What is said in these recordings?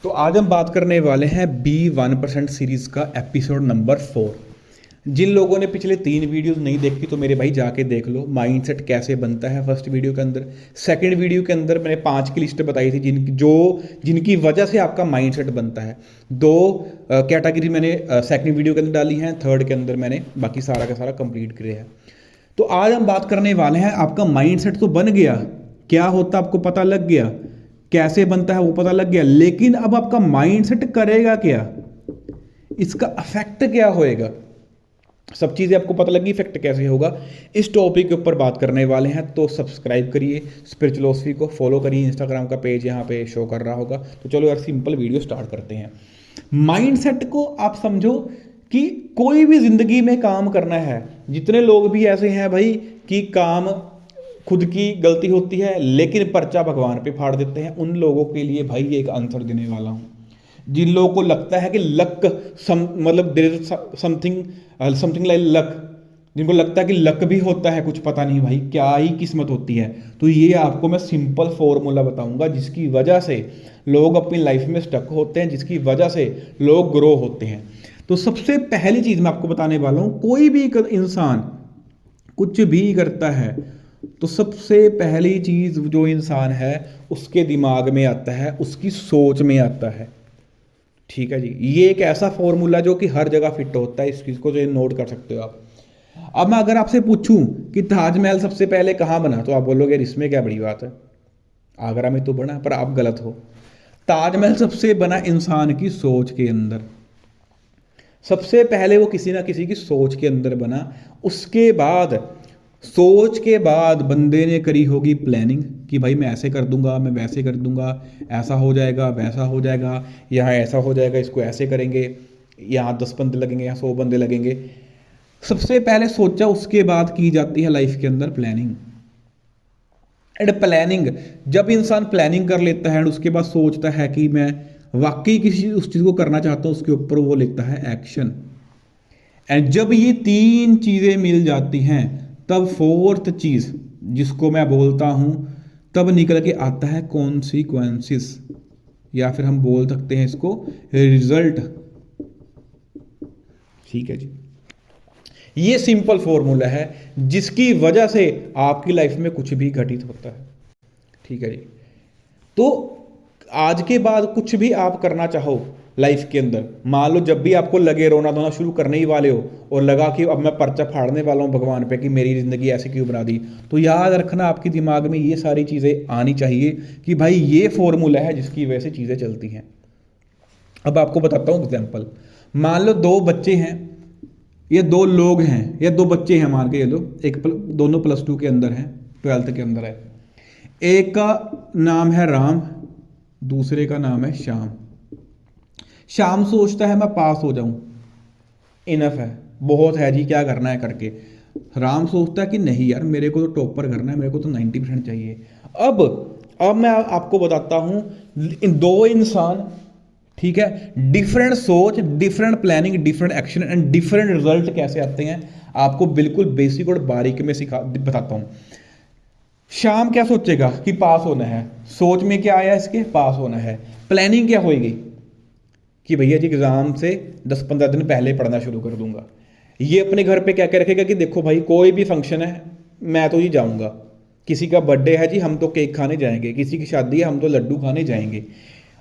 तो आज हम बात करने वाले हैं B1% सीरीज़ का एपिसोड नंबर 4। जिन लोगों ने पिछले 3 वीडियोस नहीं देखी तो मेरे भाई जाके देख लो, माइंडसेट कैसे बनता है फर्स्ट वीडियो के अंदर। सेकंड वीडियो के अंदर मैंने 5 की लिस्ट बताई थी जिनकी वजह से आपका माइंडसेट बनता है। 2 कैटेगरी मैंने सेकंड वीडियो के अंदर डाली हैं, थर्ड के अंदर मैंने बाकी सारा का सारा कंप्लीट किया है। तो आज हम बात करने वाले हैं, आपका माइंडसेट तो बन गया, क्या होता आपको पता लग गया, कैसे बनता है वो पता लग गया, लेकिन अब आपका माइंडसेट करेगा क्या, इसका इफेक्ट क्या होएगा, सब चीज़ें आपको पता लगी, इफेक्ट कैसे होगा, इस टॉपिक के ऊपर बात करने वाले हैं। तो सब्सक्राइब करिए, स्पिरिचुअलिटी को फॉलो करिए, इंस्टाग्राम का पेज यहाँ पे शो कर रहा होगा। तो चलो यार सिंपल वीडियो स्टार्ट करते हैं। माइंडसेट को आप समझो कि कोई भी जिंदगी में काम करना है, जितने लोग भी ऐसे हैं भाई कि काम खुद की गलती होती है लेकिन पर्चा भगवान पे फाड़ देते हैं, उन लोगों के लिए भाई ये एक आंसर देने वाला हूँ। जिन लोगों को लगता है कि लक मतलब there is something like luck, जिनको लगता है कि लक भी होता है, कुछ पता नहीं भाई क्या ही किस्मत होती है, तो ये आपको मैं सिंपल फॉर्मूला बताऊंगा जिसकी वजह से लोग अपनी लाइफ में स्टक होते हैं, जिसकी वजह से लोग ग्रो होते हैं। तो सबसे पहली चीज़ मैं आपको बताने वाला हूँ, कोई भी इंसान कुछ भी करता है तो सबसे पहली चीज़ जो इंसान है उसके दिमाग में आता है, उसकी सोच में आता है। ठीक है जी, ये एक ऐसा फॉर्मूला जो कि हर जगह फिट होता है, इस चीज़ को जो नोट कर सकते हो आप। अब मैं अगर आपसे पूछूं कि ताजमहल सबसे पहले कहाँ बना, तो आप बोलोगे इसमें क्या बड़ी बात है, आगरा में तो बना, पर आप गलत हो। ताजमहल सबसे बना इंसान की सोच के अंदर, सबसे पहले वो किसी ना किसी की सोच के अंदर बना। उसके बाद सोच के बाद बंदे ने करी होगी प्लानिंग कि भाई मैं ऐसे कर दूंगा, मैं वैसे कर दूंगा, ऐसा हो जाएगा, वैसा हो जाएगा, यहाँ ऐसा हो जाएगा, इसको ऐसे करेंगे, यहाँ 10 बंदे लगेंगे, यहाँ 100 बंदे लगेंगे। सबसे पहले सोचा, उसके बाद की जाती है लाइफ के अंदर प्लानिंग। एंड प्लानिंग, जब इंसान प्लानिंग कर लेता है उसके बाद सोचता है कि मैं वाकई किसी उस चीज़ को करना चाहता हूँ, उसके ऊपर वो लेता है एक्शन। एंड जब ये 3 चीज़ें मिल जाती हैं तब 4th चीज़ जिसको मैं बोलता हूँ, तब निकल के आता है कॉन्सिक्वेंसेस, या फिर हम बोल सकते हैं इसको रिजल्ट। ठीक है जी, ये सिंपल फॉर्मूला है जिसकी वजह से आपकी लाइफ में कुछ भी घटित होता है। ठीक है जी, तो आज के बाद कुछ भी आप करना चाहो लाइफ के अंदर, मान लो जब भी आपको लगे रोना धोना शुरू करने ही वाले हो और लगा कि अब मैं पर्चा फाड़ने वाला हूँ भगवान पे कि मेरी ज़िंदगी ऐसे क्यों बना दी, तो याद रखना आपके दिमाग में ये सारी चीज़ें आनी चाहिए कि भाई ये फॉर्मूला है जिसकी वजह से चीज़ें चलती हैं। अब आपको बताता हूँ एग्जाम्पल। मान लो 2 बच्चे हैं, ये 2 लोग हैं, या 2 बच्चे हैं मान के ये लो, दोनों +2 के अंदर हैं, 12th के अंदर है। एक का नाम है राम, दूसरे का नाम है श्याम। श्याम सोचता है मैं पास हो जाऊं, इनफ है, बहुत है जी, क्या करना है करके। राम सोचता है कि नहीं यार मेरे को तो टॉपर करना है, मेरे को तो 90% चाहिए। अब मैं आपको बताता हूं, इन 2 इंसान, ठीक है, डिफरेंट सोच, different planning, different action and different result कैसे आते हैं, आपको बिल्कुल बेसिक और बारीक में बताता हूं। श्याम क्या सोचेगा कि पास होना है, सोच में क्या आया इसके, पास होना है। प्लानिंग क्या होगी कि भैया जी एग्जाम से 10-15 दिन पहले पढ़ना शुरू कर दूंगा। ये अपने घर पे क्या क्या रखेगा कि देखो भाई कोई भी फंक्शन है मैं तो जी जाऊंगा, किसी का बर्थडे है जी हम तो केक खाने जाएंगे, किसी की शादी है हम तो लड्डू खाने जाएंगे।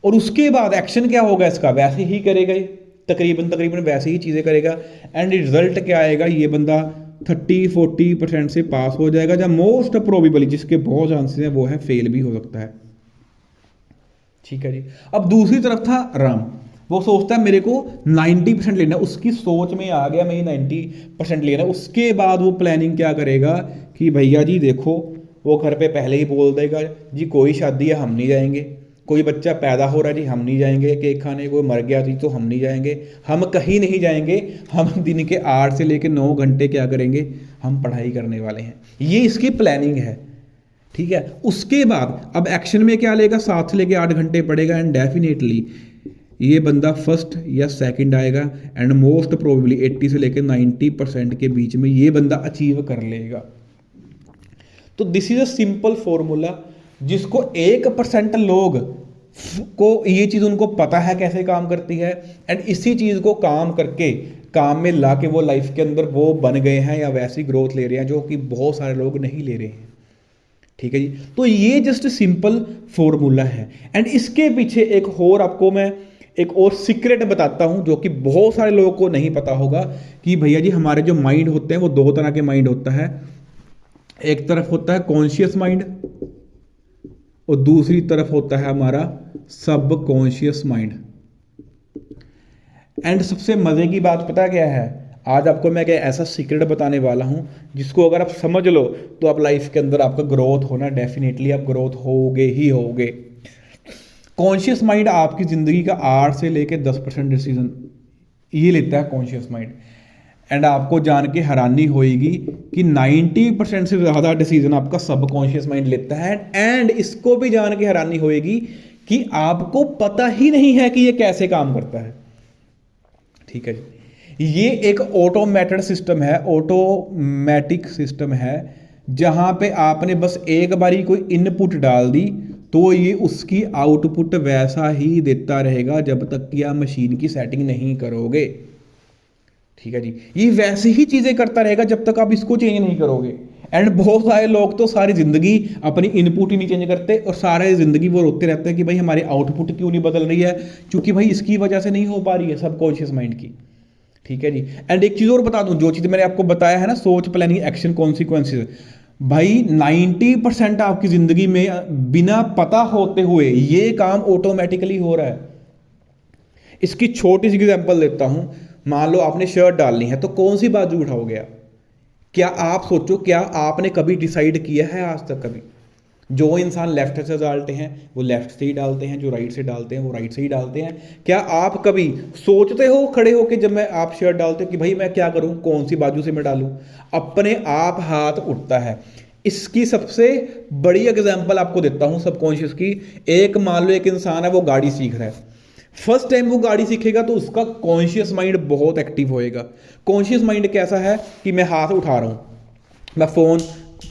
और उसके बाद एक्शन क्या होगा इसका, वैसे ही करेगा ये, तकरीबन वैसे ही चीज़ें करेगा। एंड रिजल्ट क्या आएगा, ये बंदा 30-40% से पास हो जाएगा, या मोस्ट प्रोबेबली जिसके बहुत चांसेस हैं वो है फेल भी हो सकता है। ठीक है जी, अब दूसरी तरफ था राम, वो सोचता है मेरे को 90% लेना, उसकी सोच में आ गया मैं 90% लेना। उसके बाद वो प्लानिंग क्या करेगा कि भैया जी देखो, वो घर पे पहले ही बोल देगा जी कोई शादी है हम नहीं जाएंगे, कोई बच्चा पैदा हो रहा है जी हम नहीं जाएंगे केक खाने, कोई मर गया जी तो हम नहीं जाएंगे, हम कहीं नहीं जाएंगे, हम दिन के 8 से लेकर 9 घंटे क्या करेंगे, हम पढ़ाई करने वाले हैं। ये इसकी प्लानिंग है। ठीक है, उसके बाद अब एक्शन में क्या लेगा, 7 से लेकर 8 घंटे पढ़ेगा एंड डेफिनेटली ये बंदा फर्स्ट या सेकंड आएगा, एंड मोस्ट प्रोबेबली 80 से लेकर 90% के बीच में ये बंदा अचीव कर लेगा। तो this is a simple formula जिसको 1% लोग को ये चीज़ उनको पता है कैसे काम करती है, एंड इसी चीज़ को काम करके काम में ला के वो लाइफ के अंदर वो बन गए हैं या वैसी ग्रोथ ले रहे हैं जो कि बहुत सारे लोग नहीं ले रहे हैं। ठीक है जी, तो ये जस्ट सिंपल फॉर्मूला है। एंड इसके पीछे एक और आपको मैं एक और सीक्रेट बताता हूं जो कि बहुत सारे लोगों को नहीं पता होगा कि भैया जी हमारे जो माइंड होते हैं वो दो तरह के माइंड होता है। एक तरफ होता है कॉन्शियस माइंड और दूसरी तरफ होता है हमारा सब कॉन्शियस माइंड। एंड सबसे मजे की बात पता क्या है, आज आपको मैं क्या ऐसा सीक्रेट बताने वाला हूं जिसको अगर आप समझ लो तो आप लाइफ के अंदर आपका ग्रोथ होना डेफिनेटली आप ग्रोथ होगे ही होगे। कॉन्शियस माइंड आपकी जिंदगी का 8 से लेके 10% डिसीजन ये लेता है कॉन्शियस माइंड। एंड आपको जान के हैरानी होएगी कि 90% से ज़्यादा डिसीजन आपका सबकॉन्शियस माइंड लेता है। एंड इसको भी जान के हैरानी होएगी कि आपको पता ही नहीं है कि ये कैसे काम करता है। ठीक है जी, ये एक ऑटोमेटेड सिस्टम है, ऑटोमेटिक सिस्टम है, जहां पे आपने बस एक बारी कोई इनपुट डाल दी तो ये उसकी आउटपुट वैसा ही देता रहेगा जब तक कि आप मशीन की सेटिंग नहीं करोगे। ठीक है जी, ये वैसी ही चीजें करता रहेगा जब तक आप इसको चेंज नहीं करोगे। एंड बहुत सारे लोग तो सारी जिंदगी अपनी इनपुट ही नहीं चेंज करते और सारे जिंदगी वो रोकते रहते हैं कि भाई हमारी आउटपुट क्यों नहीं बदल रही है, क्योंकि भाई इसकी वजह से नहीं हो पा रही है सबकॉन्शियस माइंड की। ठीक है जी, एंड एक चीज और बता दूं, जो चीज मैंने आपको बताया है ना सोच प्लानिंग एक्शन कॉन्सिक्वेंसेज, भाई 90% आपकी जिंदगी में बिना पता होते हुए ये काम ऑटोमेटिकली हो रहा है। इसकी छोटी सी एग्जांपल देता हूं, मान लो आपने शर्ट डालनी है तो कौन सी बाजू उठाओगे आप? क्या आप सोचो, क्या आपने कभी डिसाइड किया है आज तक? कभी जो इंसान लेफ्ट से डालते हैं वो लेफ्ट से ही डालते हैं, जो राइट से डालते हैं वो राइट से ही डालते हैं। क्या आप कभी सोचते हो खड़े होकर जब मैं आप शर्ट डालते हो कि भाई मैं क्या करूं, कौन सी बाजू से मैं डालूं? अपने आप हाथ उठता है। इसकी सबसे बड़ी एग्जांपल आपको देता हूं सबकॉन्शियस की। एक मान लो एक इंसान है वो गाड़ी सीख रहा है, फर्स्ट टाइम वो गाड़ी सीखेगा तो उसका कॉन्शियस माइंड बहुत एक्टिव होएगा। कॉन्शियस माइंड कैसा है कि मैं हाथ उठा रहा हूं, मैं फोन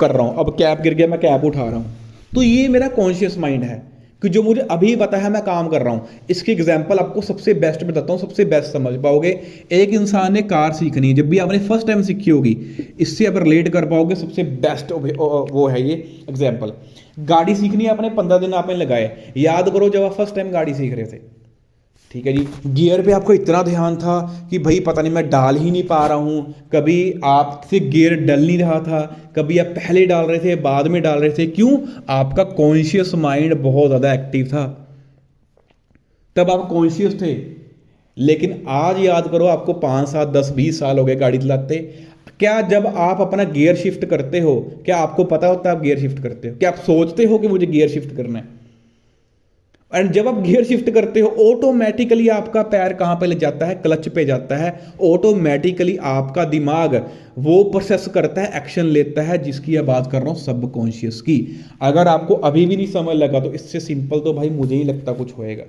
कर रहा हूं, अब कैप गिर गया मैं कैप उठा रहा हूं, तो ये मेरा कॉन्शियस माइंड है कि जो मुझे अभी पता है मैं काम कर रहा हूं। इसकी एग्जांपल आपको सबसे बेस्ट बताता हूं, सबसे बेस्ट समझ पाओगे। एक इंसान ने कार सीखनी है, जब भी आपने फर्स्ट टाइम सीखी होगी, इससे आप रिलेट कर पाओगे, सबसे बेस्ट वो है ये एग्जाम्पल। गाड़ी सीखनी है, अपने 15 दिन आपने लगाए। याद करो जब आप फर्स्ट टाइम गाड़ी सीख रहे थे, ठीक है जी, गियर पे आपको इतना ध्यान था कि भाई पता नहीं मैं डाल ही नहीं पा रहा हूँ, कभी आपसे गियर डल नहीं रहा था, कभी आप पहले डाल रहे थे बाद में डाल रहे थे। क्यों? आपका कॉन्शियस माइंड बहुत ज़्यादा एक्टिव था, तब आप कॉन्शियस थे। लेकिन आज याद करो, आपको 5 7 10 20 साल हो गए गाड़ी चलाते, क्या जब आप अपना गियर शिफ्ट करते हो क्या आपको पता होता है आप गियर शिफ्ट करते हो? क्या आप सोचते हो कि मुझे गियर शिफ्ट करना है? एंड जब आप गियर शिफ्ट करते हो ऑटोमेटिकली आपका पैर कहां पे ले जाता है? क्लच पे जाता है। ऑटोमेटिकली आपका दिमाग वो प्रोसेस करता है, एक्शन लेता है, जिसकी मैं बात कर रहा हूं सबकॉन्शियस की। अगर आपको अभी भी नहीं समझ लगा तो इससे सिंपल तो भाई मुझे ही लगता कुछ होएगा।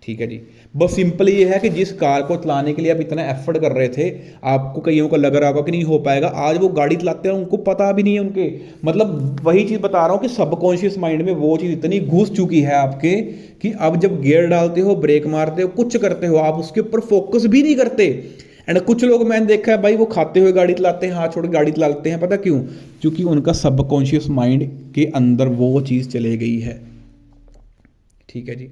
ठीक है जी, बस सिंपल ये है कि जिस कार को चलाने के लिए आप इतना एफर्ट कर रहे थे, आपको कईयों को लग रहा होगा कि नहीं हो पाएगा, आज वो गाड़ी चलाते हैं उनको पता भी नहीं है उनके, मतलब वही चीज़ बता रहा हूँ कि सबकॉन्शियस माइंड में वो चीज़ इतनी घुस चुकी है आपके कि अब जब गियर डालते हो, ब्रेक मारते हो, कुछ करते हो, आप उसके ऊपर फोकस भी नहीं करते। एंड कुछ लोग मैंने देखा है भाई वो खाते हुए गाड़ी चलाते हैं, हाथ छोड़ के गाड़ी चलाते हैं, पता क्यों? क्योंकि उनका सबकॉन्शियस माइंड के अंदर वो चीज़ चले गई है। ठीक है जी,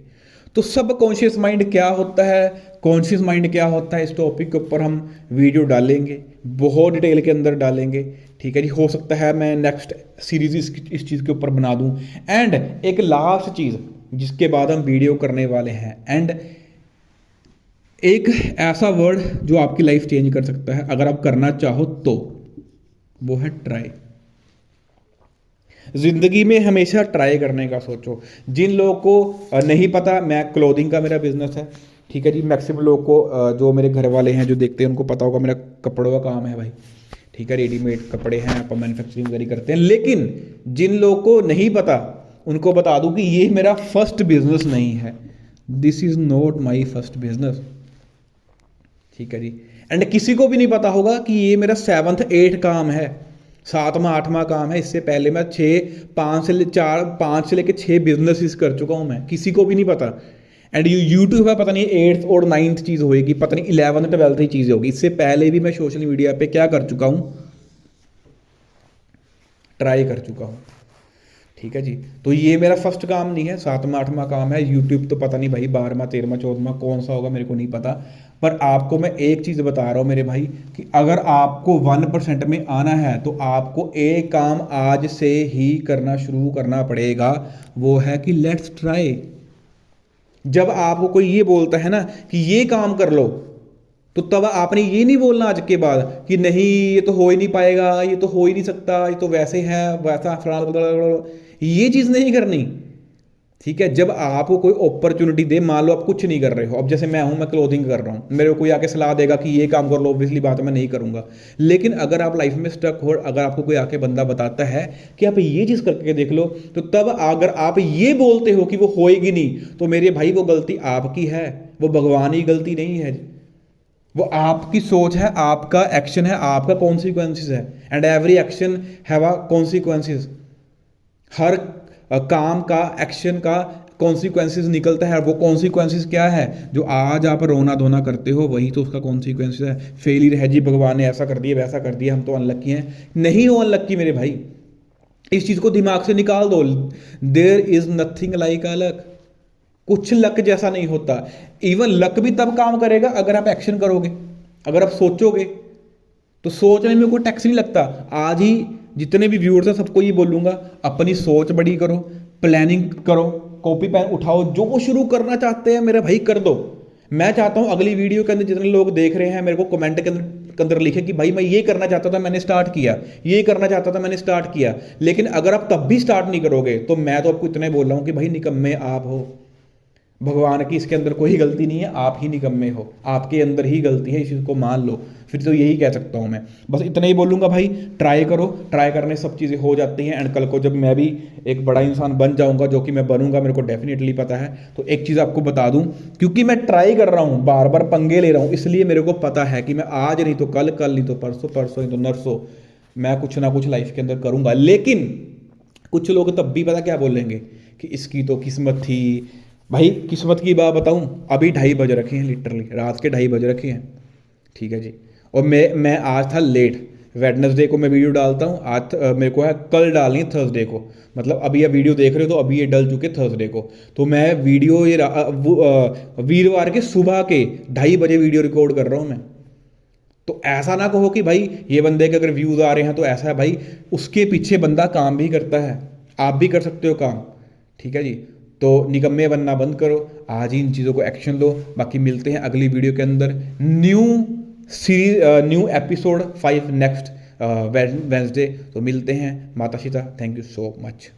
तो सब कॉन्शियस माइंड क्या होता है, कॉन्शियस माइंड क्या होता है, इस टॉपिक के ऊपर हम वीडियो डालेंगे, बहुत डिटेल के अंदर डालेंगे। ठीक है जी, हो सकता है मैं नेक्स्ट सीरीज इस चीज़ के ऊपर बना दूं। एंड एक लास्ट चीज़ जिसके बाद हम वीडियो करने वाले हैं, एंड एक ऐसा वर्ड जो आपकी लाइफ चेंज कर सकता है अगर आप करना चाहो तो, वो है ट्राई। जिंदगी में हमेशा ट्राई करने का सोचो। जिन लोगों को नहीं पता, मैं क्लोथिंग का मेरा बिजनेस है, ठीक है जी, मैक्सिमम लोग को जो मेरे घर वाले हैं जो देखते हैं उनको पता होगा मेरा कपड़ों का काम है भाई। ठीक है, रेडीमेड कपड़े हैं, अपन मैन्युफैक्चरिंग वगैरह करते हैं। लेकिन जिन लोगों को नहीं पता उनको बता दूं कि ये मेरा फर्स्ट बिजनेस नहीं है, this is not my first business. ठीक है जी, एंड किसी को भी नहीं पता होगा कि ये मेरा 7th 8th काम है। 7वां 8वां काम है। इससे पहले मैं 5 से लेके 6 बिजनेसेस कर चुका हूँ, मैं किसी को भी नहीं पता। एंड यूट्यूब है पता नहीं 8th और 9th चीज़ होएगी, पता नहीं 11th 12th ही चीज़ होगी। इससे पहले भी मैं सोशल मीडिया पे क्या कर चुका हूँ, ट्राई कर चुका हूँ। ठीक है जी, तो ये मेरा फर्स्ट काम नहीं है, 7वां 8वां काम है। यूट्यूब तो पता नहीं भाई 12वां 13वां 14वां कौन सा होगा, मेरे को नहीं पता। पर आपको मैं एक चीज़ बता रहा हूँ मेरे भाई, कि अगर आपको 1% में आना है तो आपको एक काम आज से ही करना शुरू करना पड़ेगा, वो है कि लेट्स ट्राई। जब आपको कोई ये बोलता है ना कि ये काम कर लो, तो तब आपने ये नहीं बोलना आज के बाद कि नहीं ये तो हो ही नहीं पाएगा, ये तो हो ही नहीं सकता, ये तो वैसे है वैसा फलाना, ये चीज़ नहीं करनी। ठीक है, जब आपको कोई अपॉर्चुनिटी दे, मान लो आप कुछ नहीं कर रहे हो, अब जैसे मैं हूं, मैं क्लोथिंग कर रहा हूं, मेरे को कोई आके सलाह देगा कि ये काम कर लो, ऑब्वियसली बात है मैं नहीं करूंगा। लेकिन अगर आप लाइफ में स्टक हो, अगर आपको कोई आके बंदा बताता है कि आप ये चीज़ करके देख लो, तो तब अगर आप ये बोलते हो कि वो होएगी नहीं, तो मेरे भाई वो गलती आपकी है, वो भगवान की गलती नहीं है। वो आपकी सोच है, आपका एक्शन है, आपका कॉन्सिक्वेंसेस है। And every action have a consequences. हर काम का, एक्शन का कॉन्सिक्वेंसेस निकलता है। वो कॉन्सिक्वेंसेस क्या है, जो आज आप रोना धोना करते हो वही तो उसका कॉन्सिक्वेंसेस है। फेलियर है जी, भगवान ने ऐसा कर दिया वैसा कर दिया, हम तो अनलक्की हैं। नहीं हो अनलक्की मेरे भाई, इस चीज़ को दिमाग से निकाल दो। There is nothing like a luck. कुछ लक जैसा नहीं होता। इवन लक भी तब काम करेगा अगर आप एक्शन करोगे, अगर आप सोचोगे। तो सोचने में कोई टैक्स नहीं लगता। आज ही जितने भी व्यूअर्स हैं सबको ये बोलूंगा, अपनी सोच बड़ी करो, प्लानिंग करो, कॉपी पेन उठाओ, जो शुरू करना चाहते हैं मेरे भाई कर दो। मैं चाहता हूं अगली वीडियो के अंदर जितने लोग देख रहे हैं मेरे को कमेंट के अंदर लिखे कि भाई मैं ये करना चाहता था मैंने स्टार्ट किया, ये करना चाहता था मैंने स्टार्ट किया। लेकिन अगर आप तब भी स्टार्ट नहीं करोगे तो मैं तो आपको इतना ही बोल रहा हूं कि भाई निकम्मे आप हो। भगवान की इसके अंदर कोई गलती नहीं है, आप ही निकम्मे हो, आपके अंदर ही गलती है, इस चीज़ को मान लो। फिर तो यही कह सकता हूँ मैं, बस इतना ही बोलूँगा भाई, ट्राई करो। ट्राई करने सब चीज़ें हो जाती हैं। एंड कल को जब मैं भी एक बड़ा इंसान बन जाऊँगा, जो कि मैं बनूंगा, मेरे को डेफिनेटली पता है, तो एक चीज़ आपको बता दूँ, क्योंकि मैं ट्राई कर रहा हूँ, बार बार पंगे ले रहा हूँ, इसलिए मेरे को पता है कि मैं आज नहीं तो कल, कल नहीं तो परसों, परसों नहीं तो नरसों मैं कुछ ना कुछ लाइफ के अंदर करूँगा। लेकिन कुछ लोग तब भी पता क्या बोलेंगे कि इसकी तो किस्मत थी। भाई किस्मत की बात बताऊं, अभी 2:30 बज रखे हैं, लिटरली रात के 2:30 बज रखे हैं। ठीक है जी, और मैं आज था लेट। वेडनेसडे को मैं वीडियो डालता हूँ, आज मेरे को है कल डालनी है थर्सडे को। मतलब अभी ये वीडियो देख रहे हो तो अभी ये डल चुके थर्सडे को। तो मैं वीडियो ये वीरवार के सुबह के 2:30 बजे वीडियो रिकॉर्ड कर रहा हूँ मैं। तो ऐसा ना कहो कि भाई ये बंदे के अगर व्यूज़ आ रहे हैं तो ऐसा है, भाई उसके पीछे बंदा काम भी करता है, आप भी कर सकते हो काम। ठीक है जी, तो निकम्मे बनना बंद करो, आज ही इन चीज़ों को एक्शन लो। बाकी मिलते हैं अगली वीडियो के अंदर, new series, new episode 5 next Wednesday. तो मिलते हैं। माता Sita, thank you so much.